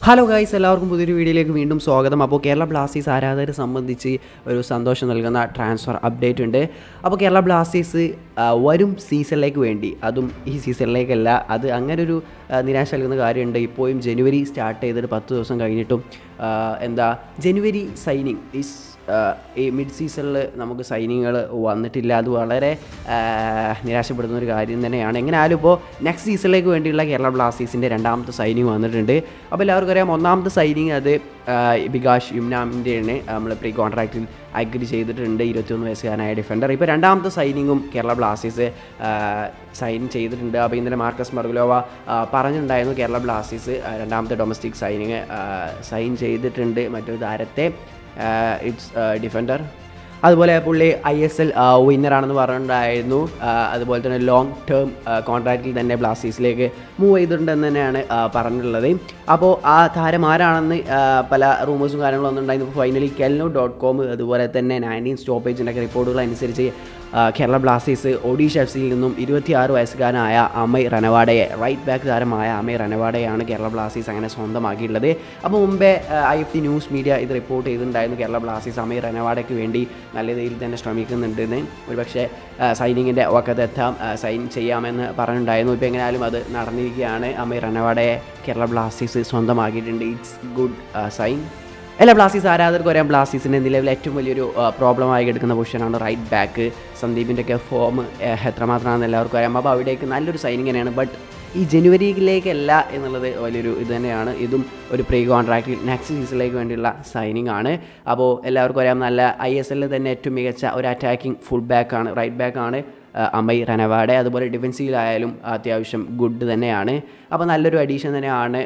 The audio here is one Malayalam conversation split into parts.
ഹലോ ഗൈസ്, എല്ലാവർക്കും പുതിയൊരു വീഡിയോയിലേക്ക് വീണ്ടും സ്വാഗതം. അപ്പോൾ കേരള ബ്ലാസ്റ്റേഴ്സ് ആരാധകരെ സംബന്ധിച്ച് ഒരു സന്തോഷം നൽകുന്ന ട്രാൻസ്ഫർ അപ്ഡേറ്റ് ഉണ്ട്. അപ്പോൾ കേരള ബ്ലാസ്റ്റേഴ്സ് വരും സീസണിലേക്ക് വേണ്ടി, അതും ഈ സീസണിലേക്കല്ല, അത് അങ്ങനൊരു നിരാശ നൽകുന്ന കാര്യമുണ്ട്. ഇപ്പോഴും ജനുവരി സ്റ്റാർട്ട് ചെയ്തിട്ട് 10 ദിവസം കഴിഞ്ഞിട്ടും ജനുവരി സൈനിങ് ഈ മിഡ് സീസണിൽ നമുക്ക് സൈനിങ്ങുകൾ വന്നിട്ടില്ല. അത് വളരെ നിരാശപ്പെടുത്തുന്ന ഒരു കാര്യം തന്നെയാണ്. എങ്ങനെ ആയാലും ഇപ്പോൾ നെക്സ്റ്റ് സീസണിലേക്ക് വേണ്ടിയുള്ള കേരള ബ്ലാസ്റ്റേഴ്സിൻ്റെ രണ്ടാമത്തെ സൈനിങ് വന്നിട്ടുണ്ട്. അപ്പോൾ എല്ലാവർക്കും അറിയാം, ഒന്നാമത്തെ സൈനിങ് അത് ബികാഷ് യുംനാമിൻ്റെയാണ്. നമ്മൾ പ്രീ കോൺട്രാക്റ്റിൽ അഗ്രി ചെയ്തിട്ടുണ്ട്, 21 വയസ്സുകാരനായ ഡിഫൻഡർ. ഇപ്പോൾ രണ്ടാമത്തെ സൈനിങ്ങും കേരള ബ്ലാസ്റ്റേഴ്സ് സൈൻ ചെയ്തിട്ടുണ്ട്. അപ്പോൾ ഇന്നലെ മാർക്കസ് മർഗുലോവ പറഞ്ഞിട്ടുണ്ടായിരുന്നു കേരള ബ്ലാസ്റ്റേഴ്സ് രണ്ടാമത്തെ ഡൊമസ്റ്റിക് സൈൻ ചെയ്തിട്ടുണ്ട് മറ്റൊരു താരത്തെ, ഇറ്റ്സ് ഡിഫൻഡർ. അതുപോലെ പുള്ളി ISL വിന്നറാണെന്ന് പറഞ്ഞിട്ടുണ്ടായിരുന്നു. അതുപോലെ തന്നെ ലോങ് ടേം കോൺട്രാക്റ്റിൽ തന്നെ ബ്ലാസ്റ്റേഴ്സിലേക്ക് മൂവ് ചെയ്തിട്ടുണ്ടെന്ന് തന്നെയാണ് പറഞ്ഞിട്ടുള്ളത്. അപ്പോൾ ആ താരം ആരാണെന്ന് പല റൂമേഴ്സും കാര്യങ്ങളും വന്നിട്ടുണ്ടായിരുന്നു. ഇപ്പോൾ ഫൈനലി kelno.com അതുപോലെ തന്നെ 19 സ്റ്റോപ്പേജിൻ്റെയൊക്കെ റിപ്പോർട്ടുകൾ അനുസരിച്ച് കേരള ബ്ലാസ്റ്റേഴ്സ് ഒഡീഷ FCയിൽ നിന്നും 26 വയസ്സുകാരനായ അമയ് റനവാഡയെ, റൈറ്റ് ബാക്ക് താരമായ അമയ് റനവാഡയാണ് കേരള ബ്ലാസ്റ്റേഴ്സ് അങ്ങനെ സ്വന്തമാക്കിയിട്ടുള്ളത്. അപ്പോൾ മുമ്പേ IFT ന്യൂസ് മീഡിയ ഇത് റിപ്പോർട്ട് ചെയ്തിട്ടുണ്ടായിരുന്നു, കേരള ബ്ലാസ്റ്റേഴ്സ് അമയ് റനവാഡയ്ക്ക് വേണ്ടി നല്ല രീതിയിൽ തന്നെ ശ്രമിക്കുന്നുണ്ടെന്ന്. ഒരുപക്ഷെ സൈനിങ്ങിൻ്റെ വക്കത്തെത്താം, സൈൻ ചെയ്യാമെന്ന് പറഞ്ഞിട്ടുണ്ടായിരുന്നു. ഇപ്പോൾ എങ്ങനെയാലും അത് നടന്നിരിക്കുകയാണ്. അമയ് റനവാഡയെ കേരള ബ്ലാസ്റ്റേഴ്സ് സ്വന്തമാക്കിയിട്ടുണ്ട്. It's good sign. എല്ലാ ബ്ലാസ്റ്റേഴ്സ് ആരാധകർക്ക് പറയാം, ബ്ലാസ്റ്റേഴ്സിൻ്റെ നിലവിൽ ഏറ്റവും വലിയൊരു പ്രോബ്ലമായി എടുക്കുന്ന പൊസിഷനാണ് റൈറ്റ് ബാക്ക്. സന്ദീപിൻ്റെയൊക്കെ ഫോം എത്രമാത്രമാണെന്ന് എല്ലാവർക്കും അറിയാം. അപ്പോൾ അവിടേക്ക് നല്ലൊരു സൈനിങ് തന്നെയാണ്. ബട്ട് ഈ ജനുവരിയിലേക്കല്ല എന്നുള്ളത് വലിയൊരു ഇത് തന്നെയാണ്. ഇതും ഒരു പ്രീ കോൺട്രാക്റ്റിൽ നെക്സ്റ്റ് സീസണിലേക്ക് വേണ്ടിയുള്ള സൈനിങ് ആണ്. അപ്പോൾ എല്ലാവർക്കും അറിയാം, നല്ല ISL തന്നെ ഏറ്റവും മികച്ച ഒരു അറ്റാക്കിംഗ് ഫുൾ ബാക്കാണ്, റൈറ്റ് ബാക്കാണ് അമയ് റനവാഡെ. അതുപോലെ ഡിഫൻസീവിലായാലും അത്യാവശ്യം ഗുഡ് തന്നെയാണ്. അപ്പോൾ നല്ലൊരു അഡീഷൻ തന്നെയാണ്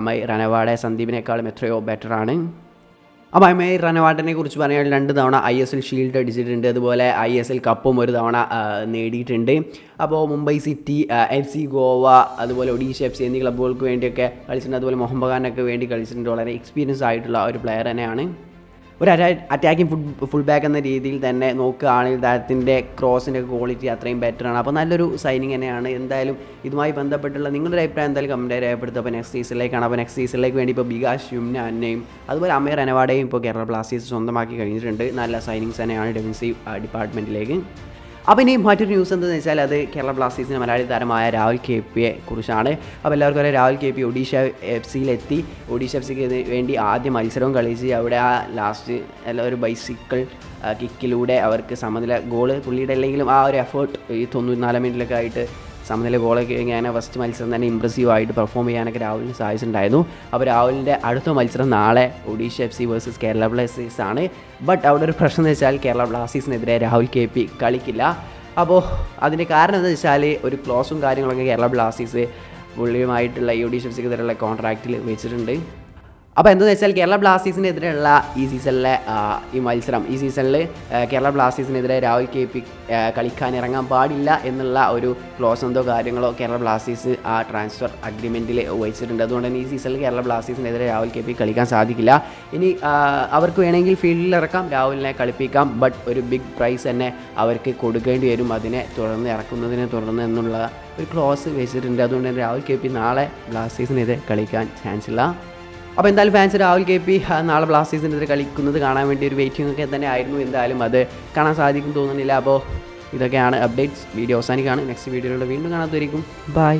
അമയ് റനവാഡെ. സന്ദീപിനേക്കാളും എത്രയോ ബെറ്ററാണ്. അപ്പോൾ അമയ് റനവാഡനെ കുറിച്ച് പറഞ്ഞാൽ 2 തവണ ISL ഷീൽഡ് അടിച്ചിട്ടുണ്ട്. അതുപോലെ ISL കപ്പും ഒരു തവണ നേടിയിട്ടുണ്ട്. അപ്പോൾ മുംബൈ സിറ്റി, FC ഗോവ, അതുപോലെ ഒഡീഷ FC എന്നീ ക്ലബ്ബുകൾക്ക് വേണ്ടിയൊക്കെ കളിച്ചിട്ടുണ്ട്. അതുപോലെ മുഹമ്മദ് ഖാനൊക്കെ വേണ്ടി കളിച്ചിട്ടുണ്ട്. വളരെ എക്സ്പീരിയൻസ് ആയിട്ടുള്ള ഒരു പ്ലെയർ തന്നെയാണ്. ഒരു അറ്റാക്കിംഗ് ഫുൾ ബാക്ക് എന്ന രീതിയിൽ തന്നെ നോക്കുകയാണെങ്കിൽ താരത്തിൻ്റെ ക്രോസിൻ്റെ ക്വാളിറ്റി അത്രയും ബെറ്ററാണ്. അപ്പോൾ നല്ലൊരു സൈനിങ് തന്നെയാണ്. എന്തായാലും ഇതുമായി ബന്ധപ്പെട്ടുള്ള നിങ്ങളുടെ അഭിപ്രായം എന്തായാലും കമൻറ്റ് രേഖപ്പെടുത്തുക. അപ്പോൾ നെക്സ്റ്റ് സീസണിലേക്കാണ്. അപ്പോൾ നെക്സ്റ്റ് സീസണിലേക്ക് വേണ്ടി ഇപ്പോൾ ബികാഷ് യുംനാനെയും അതുപോലെ അമയ് റനവാഡയും ഇപ്പോൾ കേരള ബ്ലാസ്റ്റേഴ്സ് സ്വന്തമാക്കി കഴിഞ്ഞിട്ടുണ്ട്. നല്ല സൈനിങ്സ് തന്നെയാണ് ഡിഫൻസീവ് ഡിപ്പാർട്ട്മെൻറ്റിലേക്ക്. അപ്പോൾ ഇനി മറ്റൊരു ന്യൂസ് എന്താണെന്ന് വെച്ചാൽ അത് കേരള ബ്ലാസ്റ്റേഴ്സിൻ്റെ മലയാളി താരമായ രാഹുൽ KP കുറിച്ചാണ്. അപ്പോൾ എല്ലാവർക്കും അറിയാം, രാഹുൽ KP ഒഡീഷ FCയിലെത്തി. ഒഡീഷ FCക്ക് വേണ്ടി ആദ്യ മത്സരവും കളിച്ച് അവിടെ ആ ലാസ്റ്റ് ഒരു ബൈസിക്കിൾ കിക്കിലൂടെ അവർക്ക് സമനില ഗോള്, പുള്ളിയുടെ അല്ലെങ്കിലും ആ ഒരു എഫേർട്ട് ഈ 94 മിനിറ്റിലൊക്കെ ആയിട്ട് സമനില ഗോളൊക്കെ ഇങ്ങനെ ഫസ്റ്റ് മത്സരം തന്നെ ഇമ്പ്രസീവായിട്ട് പെർഫോം ചെയ്യാനൊക്കെ രാഹുലിന് സാധിച്ചിട്ടുണ്ടായിരുന്നു. അപ്പോൾ രാഹുലിൻ്റെ അടുത്ത മത്സരം നാളെ Odisha FC versus Kerala Blasters ആണ്. ബട്ട് അവിടെ ഒരു പ്രശ്നം എന്ന് വെച്ചാൽ കേരള ബ്ലാസ്റ്റേഴ്സിനെതിരെ രാഹുൽ KP കളിക്കില്ല. അപ്പോൾ അതിൻ്റെ കാരണം എന്താണെന്ന് വെച്ചാൽ ഒരു ക്ലോസും കാര്യങ്ങളൊക്കെ കേരള ബ്ലാസ്റ്റേഴ്സ് പുള്ളിയുമായിട്ടുള്ള ഈ ഒഡീഷ FCക്ക് എതിരെയുള്ള കോൺട്രാക്റ്റിൽ വെച്ചിട്ടുണ്ട്. അപ്പോൾ എന്താണെന്ന് വെച്ചാൽ കേരള ബ്ലാസ്റ്റേഴ്സിനെതിരെയുള്ള ഈ സീസണിലെ ഈ സീസണിൽ കേരള ബ്ലാസ്റ്റേഴ്സിനെതിരെ രാഹുൽ KP കളിക്കാൻ ഇറങ്ങാൻ പാടില്ല എന്നുള്ള ഒരു ക്ലോസ് എന്തോ കാര്യങ്ങളോ കേരള ബ്ലാസ്റ്റേഴ്സ് ആ ട്രാൻസ്ഫർ അഗ്രിമെൻറ്റിൽ വഹിച്ചിട്ടുണ്ട്. അതുകൊണ്ട് തന്നെ ഈ സീസണിൽ കേരള ബ്ലാസ്റ്റേഴ്സിനെതിരെ രാഹുൽ KP കളിക്കാൻ സാധിക്കില്ല. ഇനി അവർക്ക് വേണമെങ്കിൽ ഫീൽഡിൽ ഇറക്കാം, രാഹുലിനെ കളിപ്പിക്കാം, ബട്ട് ഒരു ബിഗ് പ്രൈസ് തന്നെ അവർക്ക് കൊടുക്കേണ്ടി വരും അതിനെ തുടർന്ന് ഇറക്കുന്നതിനെ തുടർന്ന് എന്നുള്ള ഒരു ക്ലോസ് വെച്ചിട്ടുണ്ട്. അതുകൊണ്ട് തന്നെ രാഹുൽ KP നാളെ ബ്ലാസ്റ്റേഴ്സിനെതിരെ കളിക്കാൻ ചാൻസ് ഇല്ല. അപ്പോൾ എന്തായാലും ഫാൻസ് രാഹുൽ KP നാളെ ബ്ലാസ്റ്റേഴ്സിനെതിരെ കളിക്കുന്നത് കാണാൻ വേണ്ടി ഒരു വെയിറ്റിംഗ് ഒക്കെ തന്നെ ആയിരുന്നു. എന്തായാലും അത് കാണാൻ സാധിക്കും തോന്നുന്നില്ല. അപ്പോൾ ഇതൊക്കെയാണ് അപ്ഡേറ്റ്സ്. വീഡിയോ അവസാനിക്കുകയാണ്. നെക്സ്റ്റ് വീഡിയോയിലൂടെ വീണ്ടും കാണാത്തതായിരിക്കും. ബൈ.